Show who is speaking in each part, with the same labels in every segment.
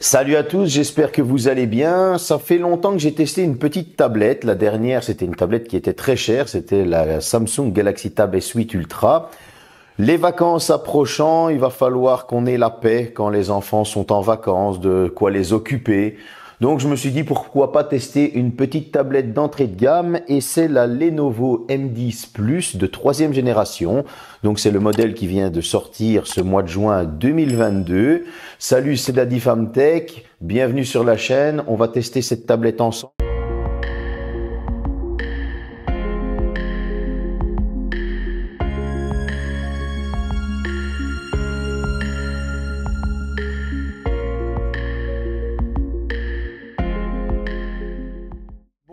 Speaker 1: Salut à tous, j'espère que vous allez bien. Ça fait longtemps que j'ai testé une petite tablette. La dernière, c'était une tablette qui était très chère. C'était la Samsung Galaxy Tab S8 Ultra. Les vacances approchant, il va falloir qu'on ait la paix quand les enfants sont en vacances, de quoi les occuper. Donc je me suis dit pourquoi pas tester une petite tablette d'entrée de gamme et c'est la Lenovo M10 Plus de 3e génération. Donc c'est le modèle qui vient de sortir ce mois de juin 2022. Salut, c'est Daddy Famtech, bienvenue sur la chaîne, on va tester cette tablette ensemble.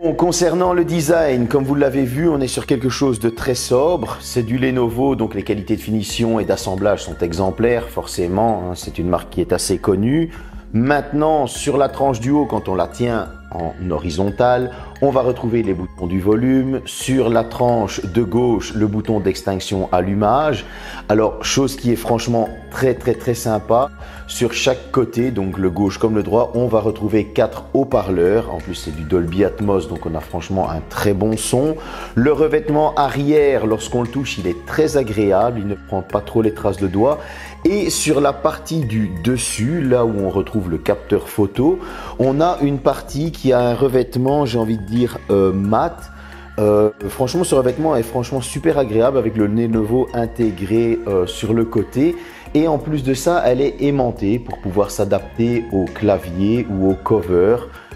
Speaker 1: Bon, concernant le design, comme vous l'avez vu, on est sur quelque chose de très sobre. C'est du Lenovo, donc les qualités de finition et d'assemblage sont exemplaires, forcément. Hein, c'est une marque qui est assez connue. Maintenant, sur la tranche du haut, quand on la tient en horizontal, on va retrouver les boutons du volume. Sur la tranche de gauche, le bouton d'extinction allumage. Alors, chose qui est franchement très sympa. Sur chaque côté, donc le gauche comme le droit, on va retrouver 4 haut-parleurs. En plus, c'est du Dolby Atmos, donc on a franchement un très bon son. Le revêtement arrière, lorsqu'on le touche, il est très agréable. Il ne prend pas trop les traces de doigts. Et sur la partie du dessus, là où on retrouve le capteur photo, on a une partie qui a un revêtement, j'ai envie de dire, mat. Franchement, ce revêtement est franchement super agréable avec le Lenovo intégré sur le côté. Et en plus de ça, elle est aimantée pour pouvoir s'adapter au clavier ou au cover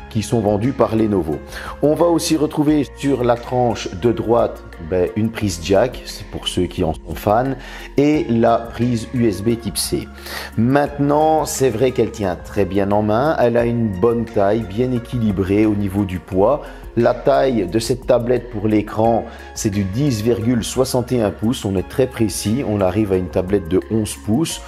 Speaker 1: qui sont vendus par Lenovo. On va aussi retrouver sur la tranche de droite une prise jack, c'est pour ceux qui en sont fans, et la prise USB type C. Maintenant, c'est vrai qu'elle tient très bien en main, elle a une bonne taille, bien équilibrée au niveau du poids. La taille de cette tablette pour l'écran, c'est du 10,61 pouces, on est très précis, on arrive à une tablette de 11 pouces.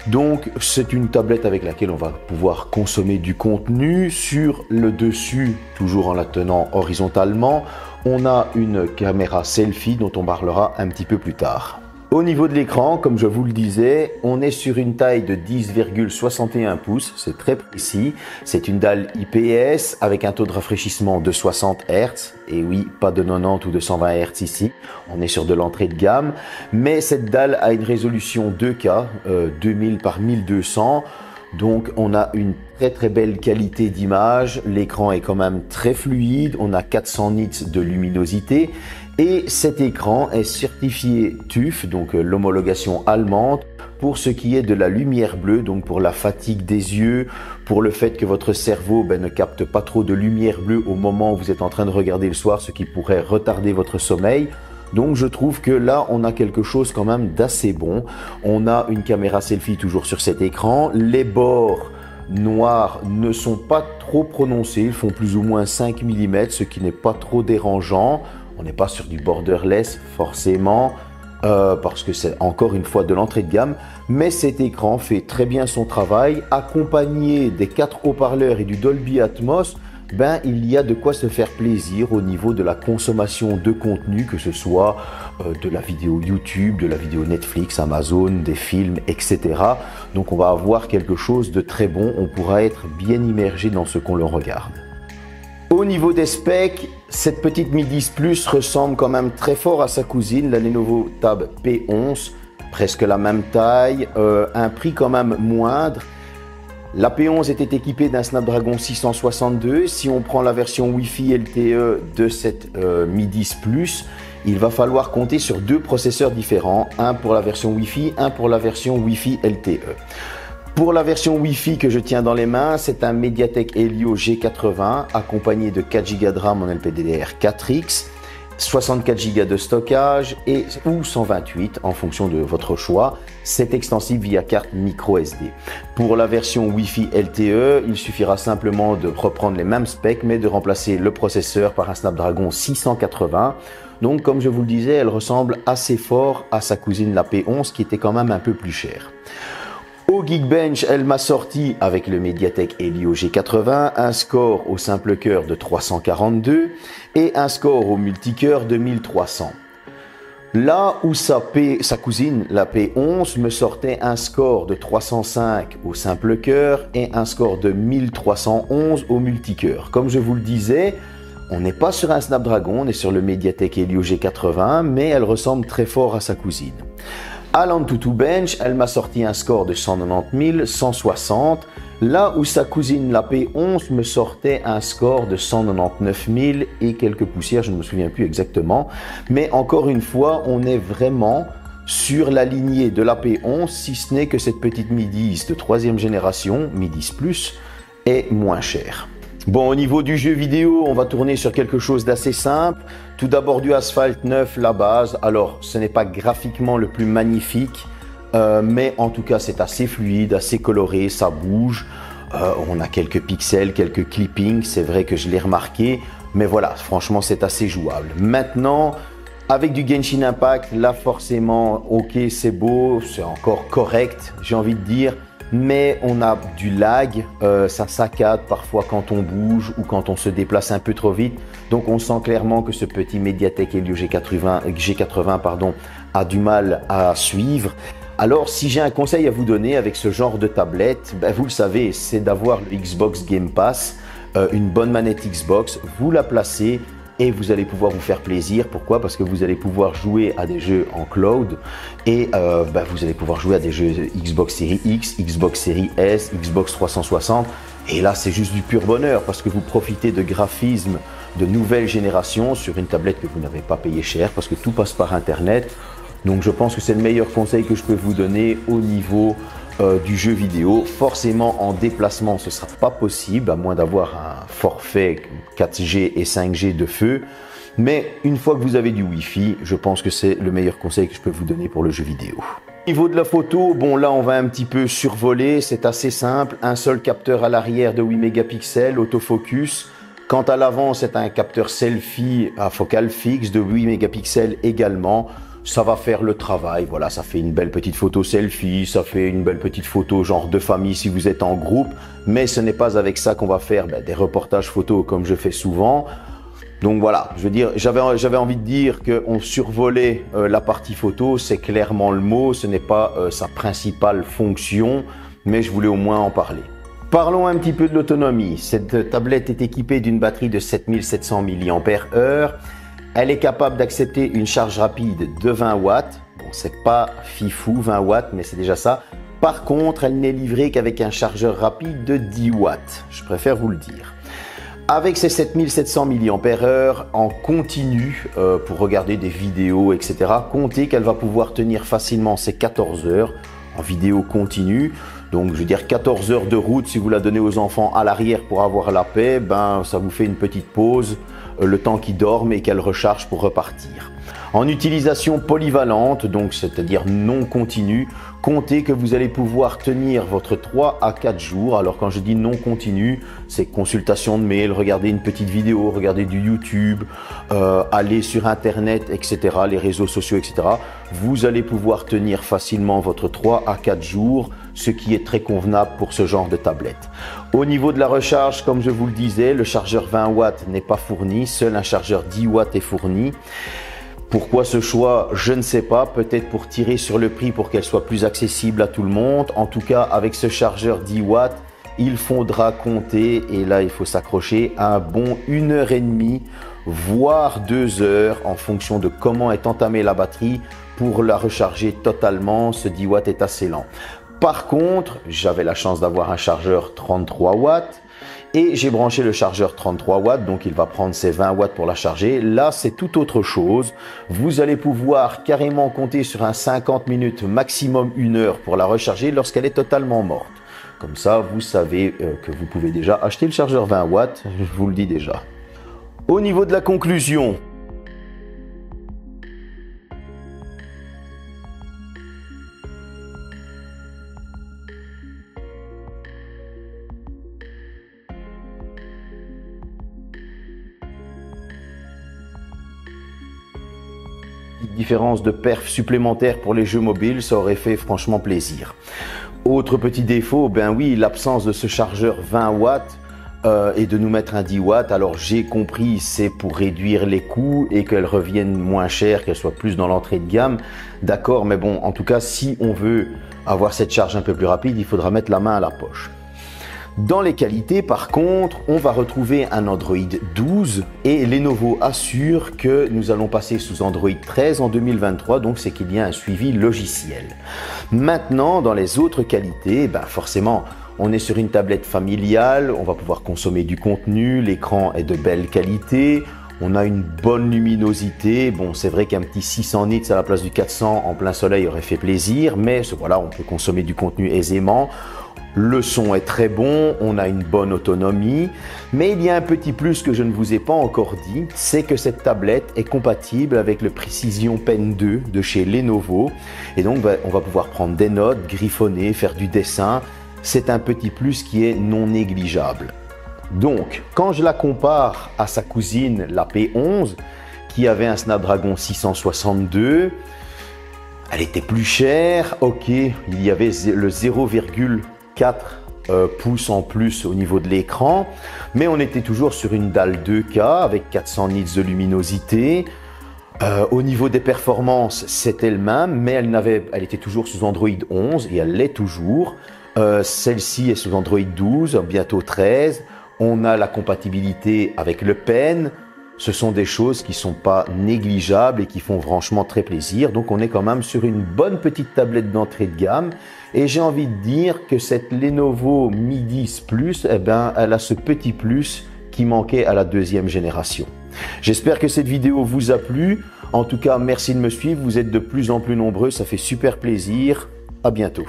Speaker 1: Donc c'est une tablette avec laquelle on va pouvoir consommer du contenu. Sur le dessus, toujours en la tenant horizontalement, on a une caméra selfie dont on parlera un petit peu plus tard. Au niveau de l'écran, comme je vous le disais, on est sur une taille de 10,61 pouces, c'est très précis. C'est une dalle IPS avec un taux de rafraîchissement de 60 Hz. Et oui, pas de 90 ou de 120 Hz ici, on est sur de l'entrée de gamme. Mais cette dalle a une résolution 2K, 2000 par 1200. Donc on a une très belle qualité d'image, l'écran est quand même très fluide, on a 400 nits de luminosité et cet écran est certifié TÜV, donc l'homologation allemande, pour ce qui est de la lumière bleue, donc pour la fatigue des yeux, pour le fait que votre cerveau ne capte pas trop de lumière bleue au moment où vous êtes en train de regarder le soir, ce qui pourrait retarder votre sommeil. Donc je trouve que là on a quelque chose quand même d'assez bon. On a une caméra selfie toujours sur cet écran. Les bords noirs ne sont pas trop prononcés, ils font plus ou moins 5 mm, ce qui n'est pas trop dérangeant. On n'est pas sur du borderless forcément, parce que c'est encore une fois de l'entrée de gamme. Mais cet écran fait très bien son travail, accompagné des 4 haut-parleurs et du Dolby Atmos. Il y a de quoi se faire plaisir au niveau de la consommation de contenu, que ce soit de la vidéo YouTube, de la vidéo Netflix, Amazon, des films, etc. Donc on va avoir quelque chose de très bon, on pourra être bien immergé dans ce qu'on le regarde. Au niveau des specs, cette petite Mi 10 Plus ressemble quand même très fort à sa cousine, la Lenovo Tab P11, presque la même taille, un prix quand même moindre. La P11 était équipée d'un Snapdragon 662. Si on prend la version Wi-Fi LTE de cette Mi 10 Plus, il va falloir compter sur 2 processeurs différents, un pour la version Wi-Fi, un pour la version Wi-Fi LTE. Pour la version Wi-Fi que je tiens dans les mains, c'est un Mediatek Helio G80 accompagné de 4 Go de RAM en LPDDR4X, 64 Go de stockage ou 128 en fonction de votre choix. C'est extensible via carte micro SD. Pour la version Wi-Fi LTE, il suffira simplement de reprendre les mêmes specs mais de remplacer le processeur par un Snapdragon 680. Donc comme je vous le disais, elle ressemble assez fort à sa cousine la P11 qui était quand même un peu plus chère. Au Geekbench, elle m'a sorti avec le Mediatek Helio G80 un score au simple cœur de 342 et un score au multicœur de 1300. Là où sa cousine, la P11, me sortait un score de 305 au simple cœur et un score de 1311 au multicœur. Comme je vous le disais, on n'est pas sur un Snapdragon, on est sur le Mediatek Helio G80, mais elle ressemble très fort à sa cousine. À l'Antutu Bench, elle m'a sorti un score de 190 160, là où sa cousine la P11 me sortait un score de 199 000 et quelques poussières, je ne me souviens plus exactement. Mais encore une fois, on est vraiment sur la lignée de la P11, si ce n'est que cette petite Midis de 3e génération, Midis Plus, est moins chère. Bon, au niveau du jeu vidéo, on va tourner sur quelque chose d'assez simple. Tout d'abord du Asphalt 9, la base. Alors, ce n'est pas graphiquement le plus magnifique, mais en tout cas, c'est assez fluide, assez coloré, ça bouge. On a quelques pixels, quelques clippings, c'est vrai que je l'ai remarqué. Mais voilà, franchement, c'est assez jouable. Maintenant, avec du Genshin Impact, là, forcément, ok, c'est beau, c'est encore correct, j'ai envie de dire. Mais on a du lag, ça saccade parfois quand on bouge ou quand on se déplace un peu trop vite. Donc on sent clairement que ce petit Mediatek Helio G80 pardon, a du mal à suivre. Alors si j'ai un conseil à vous donner avec ce genre de tablette, ben, vous le savez, c'est d'avoir le Xbox Game Pass, une bonne manette Xbox, vous la placez et vous allez pouvoir vous faire plaisir. Pourquoi? Parce que vous allez pouvoir jouer à des jeux en cloud et vous allez pouvoir jouer à des jeux Xbox Series X, Xbox Series S, Xbox 360. Et là, c'est juste du pur bonheur parce que vous profitez de graphismes de nouvelle génération sur une tablette que vous n'avez pas payé cher parce que tout passe par Internet. Donc, je pense que c'est le meilleur conseil que je peux vous donner au niveau du jeu vidéo. Forcément, en déplacement, ce ne sera pas possible, à moins d'avoir un forfait 4G et 5G de feu. Mais une fois que vous avez du Wi-Fi, je pense que c'est le meilleur conseil que je peux vous donner pour le jeu vidéo. Au niveau de la photo, bon là, on va un petit peu survoler. C'est assez simple. Un seul capteur à l'arrière de 8 mégapixels, autofocus. Quant à l'avant, c'est un capteur selfie à focale fixe de 8 mégapixels également. Ça va faire le travail, voilà, ça fait une belle petite photo selfie, ça fait une belle petite photo genre de famille si vous êtes en groupe, mais ce n'est pas avec ça qu'on va faire des reportages photos comme je fais souvent. Donc voilà, je veux dire, j'avais envie de dire qu'on survolait la partie photo, c'est clairement le mot, ce n'est pas sa principale fonction, mais je voulais au moins en parler. Parlons un petit peu de l'autonomie. Cette tablette est équipée d'une batterie de 7700 mAh. Elle est capable d'accepter une charge rapide de 20 watts. Bon, c'est pas fifou 20 watts, mais c'est déjà ça. Par contre, elle n'est livrée qu'avec un chargeur rapide de 10 watts. Je préfère vous le dire. Avec ces 7700 mAh en continu pour regarder des vidéos, etc., comptez qu'elle va pouvoir tenir facilement ses 14 heures en vidéo continue. Donc, je veux dire 14 heures de route, si vous la donnez aux enfants à l'arrière pour avoir la paix, ben, ça vous fait une petite pause, le temps qu'ils dorment et qu'elle recharge pour repartir. En utilisation polyvalente, donc c'est-à-dire non continue, comptez que vous allez pouvoir tenir votre 3 à 4 jours. Alors quand je dis non continu, c'est consultation de mail, regarder une petite vidéo, regarder du YouTube, aller sur Internet, etc., les réseaux sociaux, etc. Vous allez pouvoir tenir facilement votre 3 à 4 jours, ce qui est très convenable pour ce genre de tablette. Au niveau de la recharge, comme je vous le disais, le chargeur 20 watts n'est pas fourni, seul un chargeur 10 watts est fourni. Pourquoi ce choix? Je ne sais pas, peut-être pour tirer sur le prix pour qu'elle soit plus accessible à tout le monde. En tout cas, avec ce chargeur 10 watts, il faudra compter, et là il faut s'accrocher, un bon 1h30, voire 2 heures en fonction de comment est entamée la batterie pour la recharger totalement. Ce 10 watts est assez lent. Par contre, j'avais la chance d'avoir un chargeur 33 watts. Et j'ai branché le chargeur 33 watts, donc il va prendre ses 20 watts pour la charger. Là, c'est tout autre chose. Vous allez pouvoir carrément compter sur un 50 minutes, maximum 1 heure pour la recharger lorsqu'elle est totalement morte. Comme ça, vous savez que vous pouvez déjà acheter le chargeur 20 watts, je vous le dis déjà. Au niveau de la conclusion, différence de perf supplémentaire pour les jeux mobiles, ça aurait fait franchement plaisir. Autre petit défaut, ben oui, l'absence de ce chargeur 20 watts et de nous mettre un 10 watts. Alors j'ai compris, c'est pour réduire les coûts et qu'elles reviennent moins chères, qu'elles soient plus dans l'entrée de gamme. D'accord, mais bon, en tout cas, si on veut avoir cette charge un peu plus rapide, il faudra mettre la main à la poche. Dans les qualités, par contre, on va retrouver un Android 12 et Lenovo assure que nous allons passer sous Android 13 en 2023, donc c'est qu'il y a un suivi logiciel. Maintenant, dans les autres qualités, forcément, on est sur une tablette familiale, on va pouvoir consommer du contenu, l'écran est de belle qualité, on a une bonne luminosité. Bon, c'est vrai qu'un petit 600 nits à la place du 400 en plein soleil aurait fait plaisir, mais voilà, on peut consommer du contenu aisément. Le son est très bon, on a une bonne autonomie, mais il y a un petit plus que je ne vous ai pas encore dit, c'est que cette tablette est compatible avec le Precision Pen 2 de chez Lenovo. Et donc, on va pouvoir prendre des notes, griffonner, faire du dessin. C'est un petit plus qui est non négligeable. Donc, quand je la compare à sa cousine, la P11, qui avait un Snapdragon 662, elle était plus chère. Ok, il y avait le 0,4 pouces en plus au niveau de l'écran, mais on était toujours sur une dalle 2K avec 400 nits de luminosité. Au niveau des performances, c'était le même, mais elle était toujours sous Android 11 et elle l'est toujours. Celle-ci est sous Android 12, bientôt 13. On a la compatibilité avec le Pen. Ce sont des choses qui ne sont pas négligeables et qui font franchement très plaisir. Donc on est quand même sur une bonne petite tablette d'entrée de gamme. Et j'ai envie de dire que cette Lenovo Mi 10 Plus, elle a ce petit plus qui manquait à la deuxième génération. J'espère que cette vidéo vous a plu. En tout cas, merci de me suivre. Vous êtes de plus en plus nombreux. Ça fait super plaisir. À bientôt.